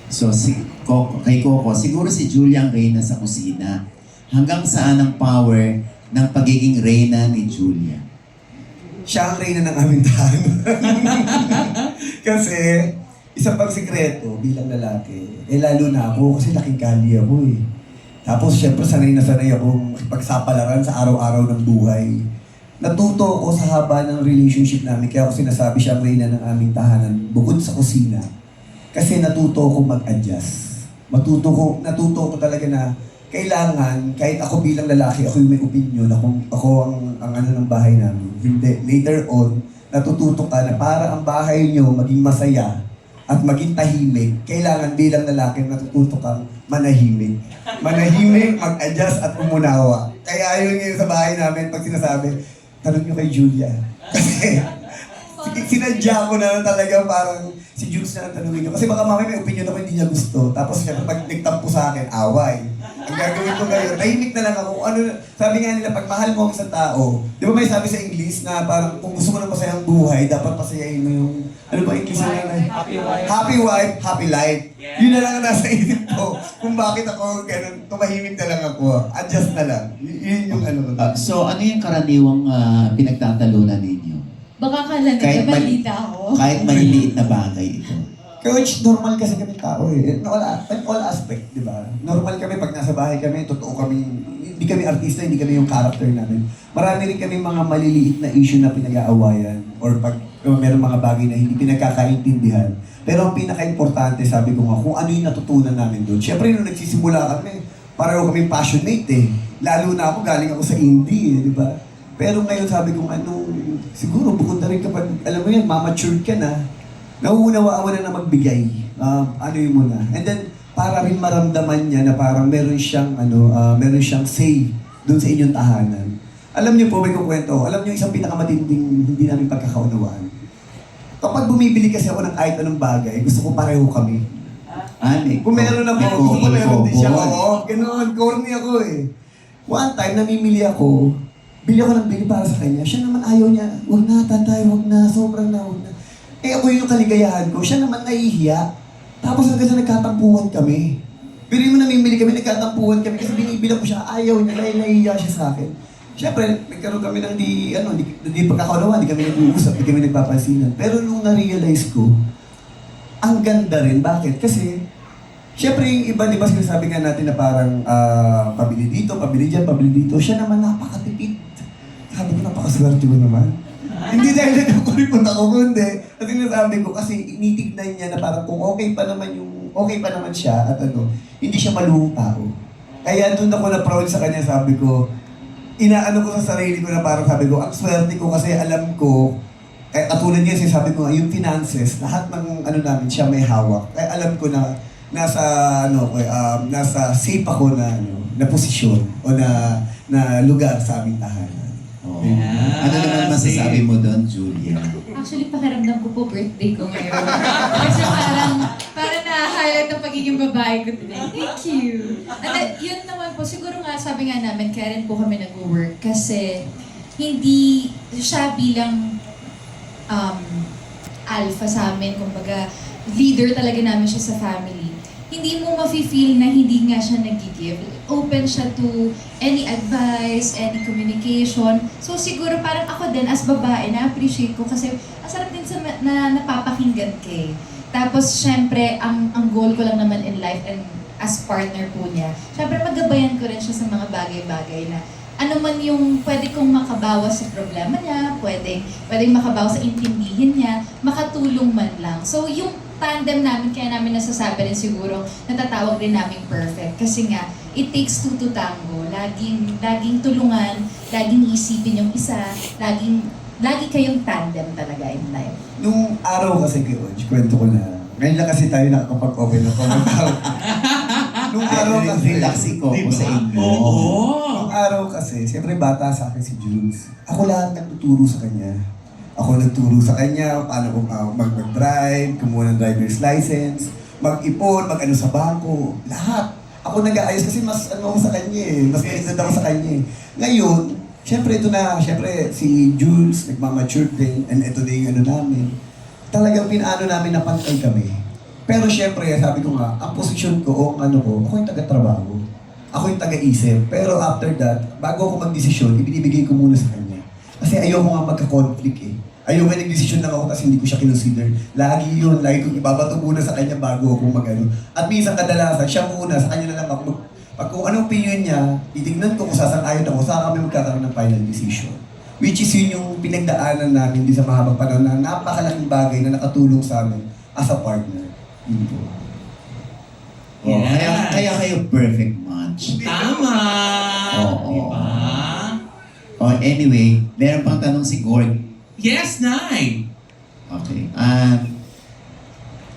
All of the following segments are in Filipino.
So, kay Coco, siguro si Julia ang reyna sa kusina. Hanggang saan ang power ng pagiging reyna ni Julia? Siya ang reyna ng aming tahanan. Kasi, isa pang sikreto bilang lalaki, lalo na ako kasi laking kali ako eh. Tapos syempre sanay na sanay akong pagsapalaran sa araw-araw ng buhay. Natuto ako sa haba ng relationship namin, kaya ako sinasabi siya ang reyna ng aming tahanan bukod sa kusina. Kasi natuto ako mag-adjust. Natuto ko talaga na kailangan, kahit ako bilang lalaki, ako yung may opinion, ako ang ano ng bahay namin. Hindi. Later on, natututo ka na para ang bahay nyo maging masaya at maging tahimik, kailangan bilang lalaki natututo kang manahimik. Manahimik, mag-adjust at umunawa. Kaya yun ngayon sa bahay namin, pag sinasabi, tanong nyo kay Julia. Kasi sinadya ko na talaga parang si Jules na ang tanongin nyo. Kasi baka mamaya may opinion ako hindi niya gusto. Tapos syempre pag nagtampo sa akin, away. Ang gagawin ko ngayon, tahimik na lang ako. Ano, sabi nga nila, pag mahal mo ang isang tao, di ba may sabi sa English na parang kung gusto mo ng masayang buhay, dapat pasayahin mo yung, ano ba English na? Happy wife. Happy wife, happy life. Yeah. Yun na lang ang nasa isip ko. Kung bakit ako ganun, tumahimik na lang ako. Adjust na lang. Yun yung ano ko. So, ano yung karaniwang pinagtatalunan ninyo? Baka kala Kahit nila mal- balita ako. Kahit maliliit na bagay ito. Coach, normal kasi kami tao eh. In all aspect, di ba? Normal kami pag nasa bahay kami, totoo kami, hindi kami artista, hindi kami yung character namin. Marami rin kami mga maliliit na issue na pinag-aawayan or pag meron mga bagay na hindi pinagkakaintindihan. Pero ang pinaka-importante, sabi ko nga, kung ano yung natutunan namin doon. Siyempre, nung nagsisimula kami, pareho kami passionate eh. Lalo na ako, galing ako sa indie eh, di ba? Pero ngayon sabi ko, siguro bukod na rin kapag, alam mo yan, mamature ka na, nauunawaan na magbigay. Ano yun muna. And then, para rin maramdaman niya na parang meron siyang, meron siyang say doon sa inyong tahanan. Alam niyo po, may kukwento. Alam niyo, isang pinakamatinding hindi namin pagkakaunawaan. Kapag bumibili kasi ako ng kahit anong bagay, gusto ko pareho kami. Kung meron na po, gusto ko meron din siya. Oo, ganoon. Corny ako eh. One time, namimili ako, bili ako ng bili para sa kanya. Siya naman ayaw niya, wag na, tatay, wag na, sobrang na, wag na. Eh ako yung kaligayahan ko, siya naman nahihiya. Tapos hanggang sa nagkatampuhan kami. Pero mo namimili kami, nagkatampuhan kami kasi binibilang ko siya, ayaw niya, dahil nahihiya siya sa akin. Siyempre, nagkaroon kami ng di pagkakaunawaan, di kami nag-uusap, di kami nagpapansinan. Pero nung na-realize ko, ang ganda rin. Bakit? Kasi, siyempre yung iba, di ba sinasabi nga natin na parang pabili dito, pabili dyan, pabili dito. Siya naman napakatipid. Sabi ko, napakaswerte mo naman. Hindi dahil nagkukuripon ako, kundi. Kasi nasabi ko, kasi initignan niya na parang kung okay pa naman siya at hindi siya maluhong tao. Kaya doon ako na-proud sa kanya, sabi ko, inaano ko sa sarili ko na parang sabi ko, ang swerte ko kasi alam ko, katulad niya sabi ko nga, yung finances, lahat ng namin siya may hawak. Kaya alam ko na nasa safe ako na posisyon o na lugar sa aming tahanan. Oh. Ano naman masasabi mo doon, Julia? Actually, pakiramdam ko po birthday ko ngayon. Kasi parang na-highlight ang pagiging babae ko today. Thank you! At yun naman po, siguro nga sabi nga namin, kaya rin po kami nag-work kasi hindi siya bilang alpha sa amin, kumbaga leader talaga namin siya sa family. Hindi mo mafe-feel na hindi nga siya nag-give. Open siya to any advice, any communication. So siguro parang ako din as babae, na-appreciate ko kasi asarap din na napapakinggan kay. Tapos syempre, ang goal ko lang naman in life and as partner po niya, syempre magabayan ko rin siya sa mga bagay-bagay na ano man yung pwede kong makabawas sa problema niya, pwedeng makabawas sa intindihin niya, makatulong man lang. So yung tandem namin, kaya namin nasasabi rin siguro, natatawag rin namin perfect. Kasi nga, it takes two to tango. Laging tulungan, laging isipin yung isa, lagi kayong tandem talaga in life. Nung araw kasi kwento ko na, ngayon lang kasi tayo nakakapag-open na tao. Nung araw kasi, Relax ko sa inyo. nung araw kasi, siyempre bata sa akin si Jules. Ako lahat nagtuturo sa kanya. Ako nagturo sa kanya paano mag-drive, kumuha ng driver's license, mag-ipon, mag-ano sa bangko, lahat. Ako nag-aayos kasi mas ako sa kanya eh, mas kaisad ako sa kanya eh. Ngayon, syempre si Jules, nagmamature din, and ito na yung namin. Talagang pinaano namin na pantay kami. Pero syempre, sabi ko nga, ang posisyon ko o ang ano ko, ako yung taga-trabaho. Ako yung taga-isip. Pero after that, bago ako mag-desisyon, ibinibigay ko muna sa kanya. Kasi ayoko nga magka-conflict eh. Ayoko nga nag-desisyon lang ako kasi hindi ko siya kinonsider. Lagi yun, lagi kong ibabato muna sa kanya bago ako mag-ano. At minsan kadalasan, siya muna, sa kanya na lang ako pag kung anong opinion niya, titignan ko kung sasang-ayon ako, saan kami magkakaroon ng final decision. Which is yun yung pinagdaanan namin di sa mahabang panahon na napakalaking bagay na nakatulong sa amin as a partner. Yun po. Oh, kaya kayo perfect match. Tama! Oo. Diba? Oh, anyway, meron pang tanong si Gord. Yes, Nay! Okay.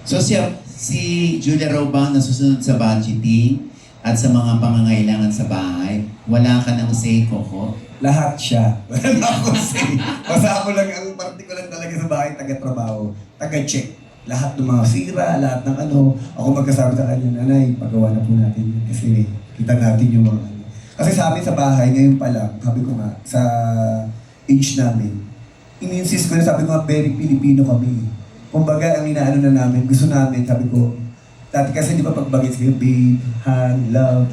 So si Julia Robang nasusunod sa budgeting at sa mga pangangailangan sa bahay. Wala ka ng say, Coco? Lahat siya. Wala na ako say. Basta ako lang, ang partikular talaga sa bahay, taga-trabaho, taga-check. Lahat ng mga sira, lahat ng ano. Ako magkasabi sa kanya, nanay, pagawa na po natin yun. Kasi kita natin yung mga ano. Kasi sa amin sa bahay, ngayon pa lang, sabi ko nga, sa age namin, ini-insist ko na, sabi ko nga, very Filipino kami. Kumbaga, ang inaano na namin, gusto namin, sabi ko, dati kasi di ba pagbagay sa'yo, babe, han, love.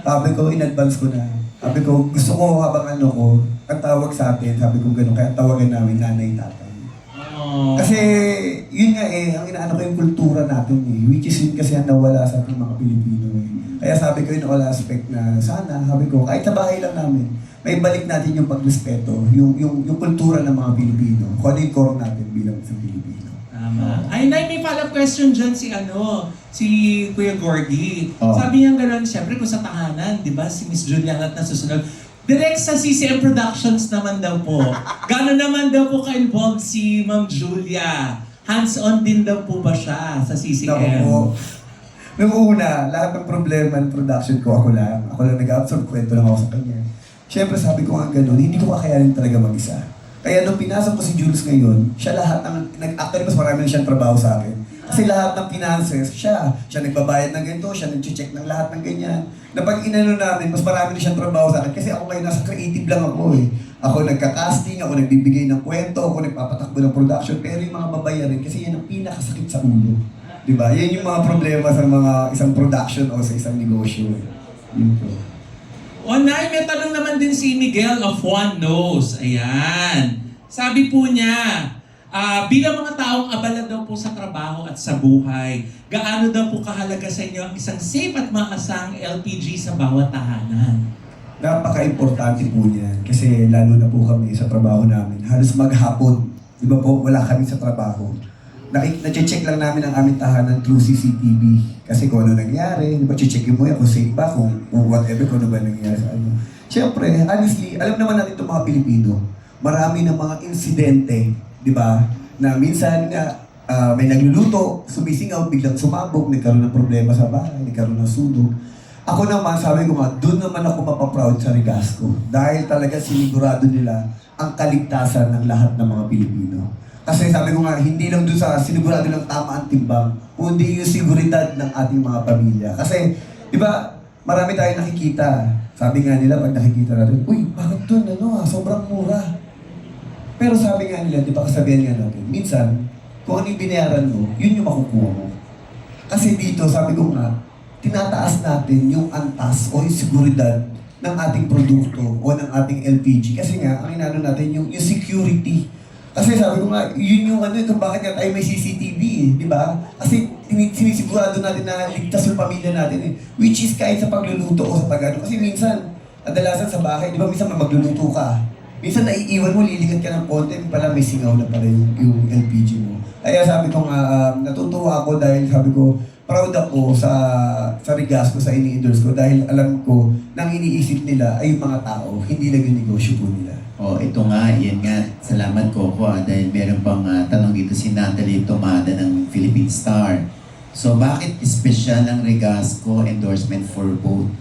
Sabi ko, in advance ko na. Sabi ko, gusto ko habang ano ko, ang tawag sa atin, sabi ko gano'n, kaya tawagan namin nanay, tatay. Oh. Kasi, yun nga eh, ang inaano ko yung kultura natin eh, which is yun kasi ang nawala sa ating mga Pilipino eh. Kaya sabi ko in all aspect na sana, sabi ko, kahit sa bahay lang namin, may balik natin yung pagrespeto, yung kultura ng mga Pilipino, kung ano yung core natin bilang isang Pilipino. Tama. Ay, Nay, may follow-up question dyan si Kuya Gorgie. Oh. Sabi niya gano'n, siyempre kung sa tahanan, di ba, si Miss Julia at nasusunod. Direct sa CCM Productions naman daw po. Gano'n naman daw po ka-involved si Ma'am Julia? Hands-on din daw po ba siya sa CCM? Naku po. Nung una, lahat ng problema ng production ko, ako lang. Ako lang nag-absorb, kwento lang ako sa kanya. Siyempre sabi ko nga ganun, hindi ko kakayanin talaga mag-isa. Kaya nung pinasok ko si Jules ngayon, siya lahat ng, actually mas marami na siyang trabaho sa akin. Kasi lahat ng finances, siya nagbabayad ng ganito, siya nag-check ng lahat ng ganyan. Na pag inano namin, mas marami na siyang trabaho sa akin. Kasi ako ngayon nasa creative lang ako eh. Ako nagka-casting, ako nagbibigay ng kwento, ako nagpapatakbo ng production. Pero yung mga babayarin, kasi yan ang pinakasakit sa ulo. Diba? Yan yung mga problema sa mga isang production o sa isang negosyo. Yun po. O Nay, may tanong naman din si Miguel of One Knows. Ayan. Sabi po niya, bilang mga taong abala daw po sa trabaho at sa buhay, gaano daw po kahalaga sa inyo ang isang safe at maasang LPG sa bawat tahanan? Napaka-importante po niyan. Kasi lalo na po kami sa trabaho namin. Halos maghapon. Di ba po, wala kami sa trabaho. Na-check lang namin ang aming tahanan through CCTV. Kasi kung ano nangyari, di ba, checkin mo yan kung safe ba, kung whatever, kung ano ba nangyari sa ano. Siyempre, honestly, alam naman natin itong mga Pilipino, marami ng mga insidente, di ba, na minsan may nagluluto, sumisingaw, biglang sumabog, nagkaroon ng problema sa bahay, nagkaroon ng sunog. Ako naman, sabi ko nga, doon naman ako mapaproud sa Rigasco. Dahil talaga sinigurado nila ang kaligtasan ng lahat ng mga Pilipino. Kasi sabi ko nga, hindi lang doon sa sinigurado lang tama ang timbang, kundi yung seguridad ng ating mga pamilya. Kasi, di ba, marami tayong nakikita. Sabi nga nila, pag nakikita natin, uy, bakit doon, sobrang mura. Pero sabi nga nila, di ba, kasabihan nga natin, minsan, kung ano yung binayaran mo, yun yung makukuha mo. Kasi dito, sabi ko nga, tinataas natin yung antas o yung seguridad ng ating produkto o ng ating LPG. Kasi nga, ang inaano natin yung security. Kasi sabi ko nga, yun yung ano, kung bakit nga tayo may CCTV eh, di ba? Kasi sinisigurado natin na ligtas yung pamilya natin eh. Which is kahit sa pagluluto o sa pag-ano. Kasi minsan, kadalasan sa bahay, di ba minsan magluluto ka. Minsan naiiwan mo, liligat ka ng konti, pala may singaw na pala yung LPG mo. Kaya sabi ko nga, natutuwa ako dahil sabi ko, proud ako sa Rigasco, sa ini-endorse ko dahil alam ko nang iniisip nila ay yung mga tao, hindi lang yung negosyo po nila. Oh, ito nga, yan nga. Salamat, Coco, dahil meron pang tanong dito si Natalie Tomada ng Philippine Star. So, bakit special ang Rigasco endorsement for both,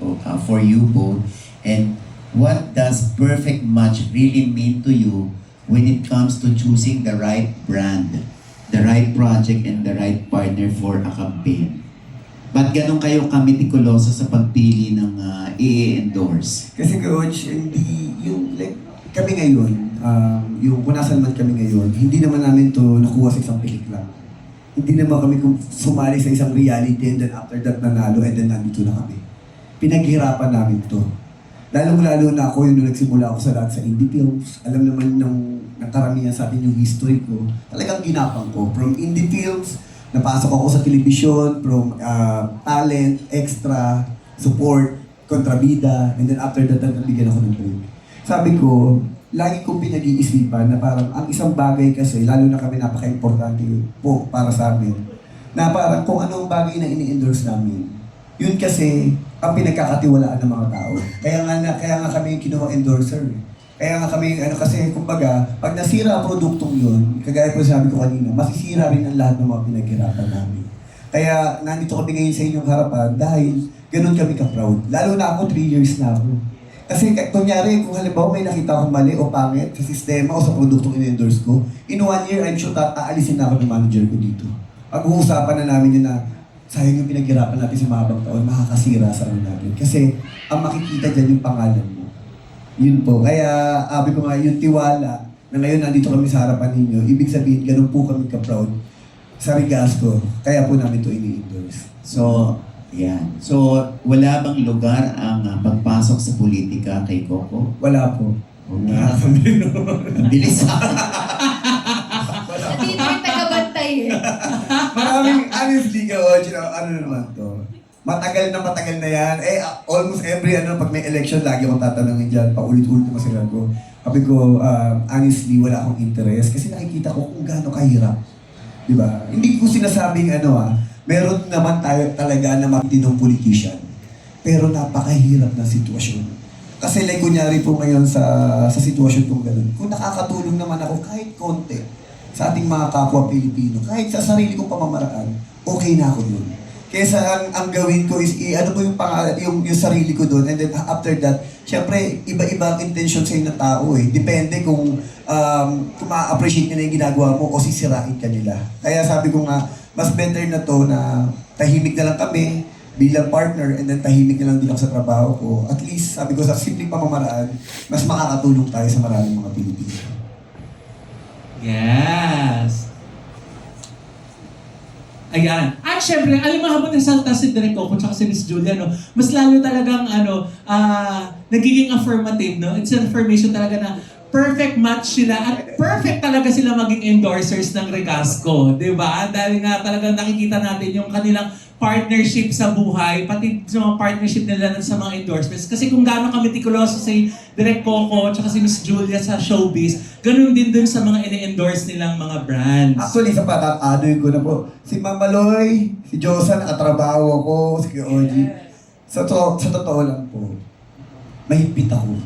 for you both? And what does perfect match really mean to you when it comes to choosing the right brand, the right project, and the right partner for a campaign? Ba't ganun kayo kamitikuloso sa pagpili ng i-endorse? Kasi Coach, hindi yung like kami ngayon, yung kung nasan man kami ngayon, hindi naman namin to nakuha sa isang pilik lang. Hindi naman kami sumali sa isang reality and then after that nanalo and then nandito na kami. Pinaghirapan namin to. Lalong-lalo na ako yung nagsimula ako sa lahat sa indie films. Alam naman ng karamihan sa atin yung history ko. Talagang ginapang ko. From indie films, napasok ako sa television, from talent, extra, support, kontrabida, and then after that, nabigyan ako ng break. Sabi ko, lagi kong pinag-iisipan na parang ang isang bagay kasi, lalo na kami napaka-importante po para sa amin, na parang kung anong bagay na ini-endorse namin, yun kasi ang pinagkakatiwalaan ng mga tao. Kaya nga kami yung kinuha endorser. Kaya nga kami, kasi, kumbaga, pag nasira ang produktong yun, kagaya po sabi ko kanina, masisira rin ang lahat ng mga pinaghirapan namin. Kaya nandito kami ngayon sa inyong harapan dahil ganun kami ka-proud. Lalo na ako, 3 years na ako. Kasi kunyari, kung halimbawa may nakita akong mali o pangit sa sistema o sa produktong in-endorse ko, in 1 year, I'm sure aalisin na ako ng manager ko dito. Pag-uusapan na namin yun na sayang yung pinaghirapan natin sa mahabang taon, makakasira sa ano natin. Kasi ang makikita dyan yung pangalan mo. Yun po. Kaya, sabi ko nga, yung tiwala na ngayon nandito kami sa harapan ninyo, ibig sabihin, ganun po kami ka-proud sa Rigasco. Kaya po namin ito ini-endorse. So, yan. So, wala bang lugar ang pagpasok sa politika kay Coco? Wala po. Ang bilis Hindi naman tagabantay eh. Maraming, honestly, ano naman to. Matagal na yan. Almost every pag may election, lagi akong tatanungin dyan. Paulit-ulit na sila ko. Sabi ko, honestly, wala akong interest. Kasi nakikita ko kung gaano kahirap. Diba? Hindi ko sinasabing meron naman tayo talaga na matinong politician. Pero napakahirap na sitwasyon. Kasi like kunyari po ngayon sa sitwasyon kong ganun, kung nakakatulong naman ako kahit konti sa ating mga kapwa Pilipino, kahit sa sarili kong pamamaraan, okay na ako dun. Kesa ang gawin ko is, ano po yung pangalan, yung sarili ko doon. And then after that, syempre, iba-iba ang intention sa'yo ng tao eh. Depende kung ma-appreciate nila yung ginagawa mo o sisirain ka nila. Kaya sabi ko nga, mas better na to na tahimik na lang kami bilang partner and then tahimik na lang din ako sa trabaho ko. At least, sabi ko, sa simpleng pamamaraan, mas makakatulong tayo sa maraming mga Pilipino. Yes. Ayan. At syempre, alam mo, habang nagsalta si Direk Coco at si Miss Julia, no, mas lalo talagang, nagiging affirmative, no? It's an affirmation talaga na perfect match sila at perfect talaga sila maging endorsers ng Rigasco, di ba? Dahil nga talagang nakikita natin yung kanilang partnership sa buhay, pati sa mga partnership nila sa mga endorsements. Kasi kung gaano kami tikuloso si Direk Coco at si Miss Julia sa showbiz, ganun din dun sa mga ini-endorse nilang mga brands. Actually, sa patatadoy ko na po, si Ma'am Maloy, si Josa, nakatrabaho ako, si Oji. Sa totoo lang po, mahigpit ako.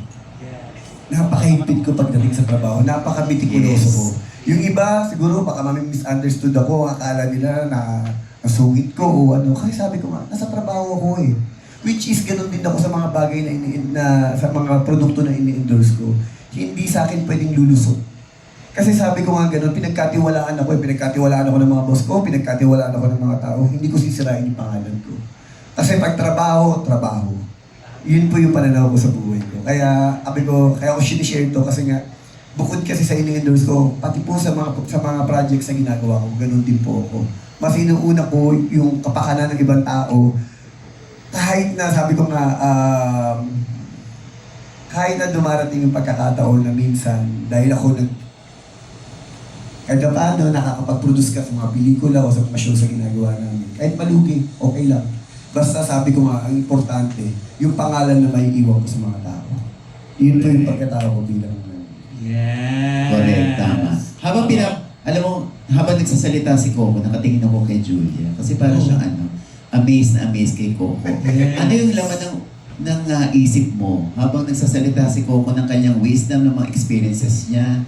Napakahigpit ko pagdating sa trabaho, napaka-bitikuloso ko. Yung iba, siguro baka misunderstood ako, akala nila na nasungit ko o ano. Kasi sabi ko nga, nasa trabaho ako eh. Which is, ganun din ako sa mga bagay sa mga produkto na ini-endorse ko. Hindi sa akin pwedeng lulusot. Kasi sabi ko nga ganun, pinagkatiwalaan ako ng mga boss ko, pinagkatiwalaan ako ng mga tao, hindi ko sisirain yung pangalan ko. Kasi pag trabaho. Yun po yung pananaw ko sa buhay ko. Kaya, kaya ako sinishare to kasi nga, bukod kasi sa ini-endorse ko, pati po sa mga projects na ginagawa ko, ganun din po ako. Mas inuuna ko yung kapakanan ng ibang tao, kahit na sabi ko nga, kahit na dumarating yung pagkakataon na minsan, dahil ako kahit na paano, nakakapag-produce ka sa mga pelikula o sa mga show sa ginagawa namin. Kahit malugi, okay lang. Basta sabi ko nga, ang importante, yung pangalan na may iwan ko sa mga tao. Yun po yung pagkatao ko bilang Yes. Correct, tama. Alam mo, habang nagsasalita si Coco, nakatingin ako kay Julia. Kasi parang siyang amazed na amazed kay Coco. Yeah. Ano yung laman ng isip mo habang nagsasalita si Coco ng kanyang wisdom, ng mga experiences niya?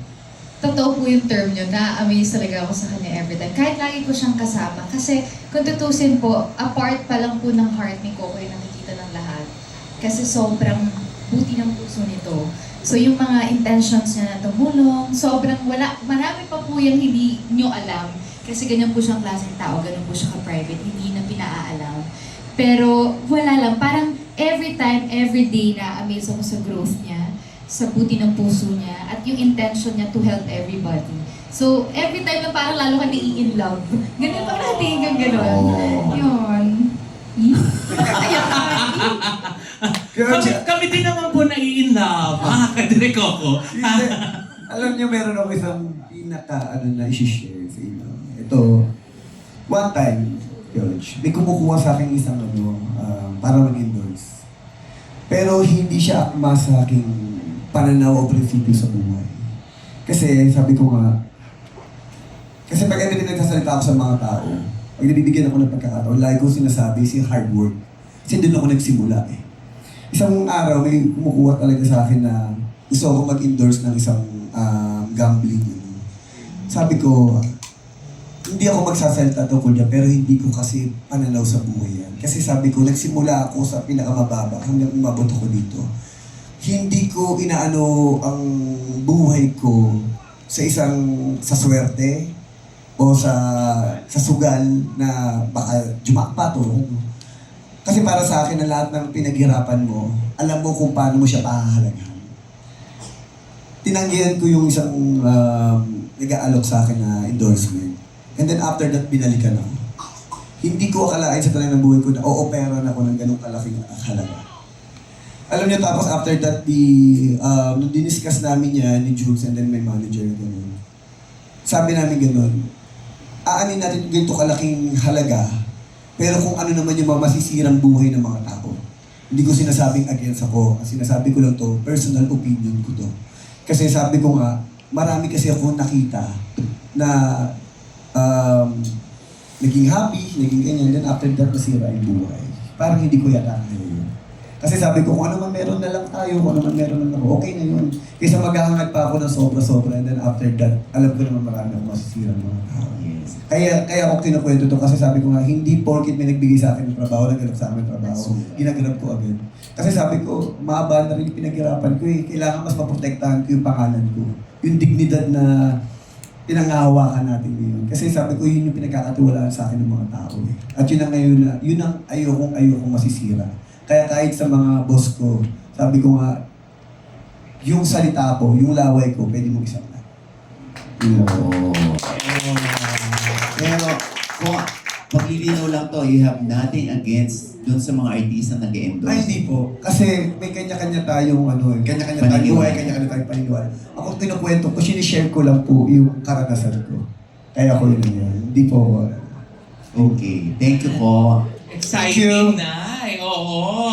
Totoo po yung term nyo, na-amaze talaga ako sa kanya everytime. Kahit lagi ko siyang kasama. Kasi kung tutusin po, apart pa lang po ng heart ni Coco yung nakikita ng lahat. Kasi sobrang buti ng puso nito. So yung mga intentions niya na tumulong, sobrang marami pa po yung hindi nyo alam. Kasi ganyan po siyang klaseng tao, ganyan po siya ka-private, hindi na pinaalam. Pero wala lang, parang every time, every day na amaze ako sa growth niya, sa buti ng puso niya, at yung intention niya to help everybody. So, every time na parang lalo ka nai-in love. Ganun pa natin yung gano'n. Oh. Yun. Ayan. Kami din naman po nai-in love. Kadire ko. Hindi. Alam niyo, meron ako isang na i-share sa inyo. Ito, one time, George, may kumukuha sa akin isang para mag-endorse. Pero hindi siya akma sa aking pananaw o prinsipyo sa buhay. Kasi sabi ko nga, kasi pag everything nagsasalita ako sa mga tao, pag nabibigyan ako ng pagkakataon, lagi ko sinasabi si hard work. Kasi doon ako nagsimula eh. Isang araw, may kumukuha talaga sa akin na gusto ako mag-endorse ng isang gambling. Sabi ko, hindi ako magsasalita tungkol niya, pero hindi ko kasi pananaw sa buhay yan. Kasi sabi ko, nagsimula ako sa pinakamababa hanggang umabot ako dito. Hindi ko inaano ang buhay ko sa swerte o sa sugal na baka jumakpat o ano. Kasi para sa akin, na lahat ng pinaghirapan mo, alam mo kung paano mo siya pahahalagahan. Tinanggihan ko yung isang nag-aalok sa akin na endorsement. And then after that, binalikan ako. Hindi ko akalain sa talang ng buhay ko na o-opera na ako ng ganong kalaking halaga. Alam niyo, tapos after that, nung diniscuss namin yan ni Jules and then my manager, ganun. Sabi namin ganun, aanin natin ganito kalaking halaga, pero kung ano naman yung masisirang buhay ng mga tao. Hindi ko sinasabing against ako. Sinasabi ko lang to, personal opinion ko to. Kasi sabi ko nga, marami kasi ako nakita na naging happy, naging ganyan, then after that, nasira yung buhay. Parang hindi ko yata ngayon. Kasi sabi ko, kung ano man meron na lang tayo, kung ano man meron na lang ako, okay na yun. Kaysa maghahangad pa ako ng sobra-sobra, and then after that, alam ko naman marami akong masisira ng mga tao. Yes. Kaya ako kinukwento to kasi sabi ko nga, hindi porkit may nagbigay sa akin ng trabaho, naghanap sa akin ng trabaho, ginaganap ko agad. Kasi sabi ko, mahaba na rin yung pinaghirapan ko eh. Kailangan mas maprotektahan ko yung pangalan ko. Yung dignidad na pinangahawakan natin ngayon. Kasi sabi ko, yun yung pinagkakatiwalaan sa akin ng mga tao eh. At yun ang ngayon na, yun ang ayokong masisira. Kaya kahit sa mga boss ko, sabi ko nga, yung salita ko, yung laway ko, pwede mo isang na. Oh. Pero, kung paglilinaw lang to, you have nothing against dun sa mga artista na nag-endorse. Ay, hindi po. Kasi may kanya-kanya tayong kanya-kanya tayong Paniniwala. buhay, kanya-kanya tayong paniniwala. Ako kinukwento ko, sinishare ko lang po yung karanasan ko. Kaya ko yun yan. Hindi po. Okay. Thank you po. Exciting na. Oo.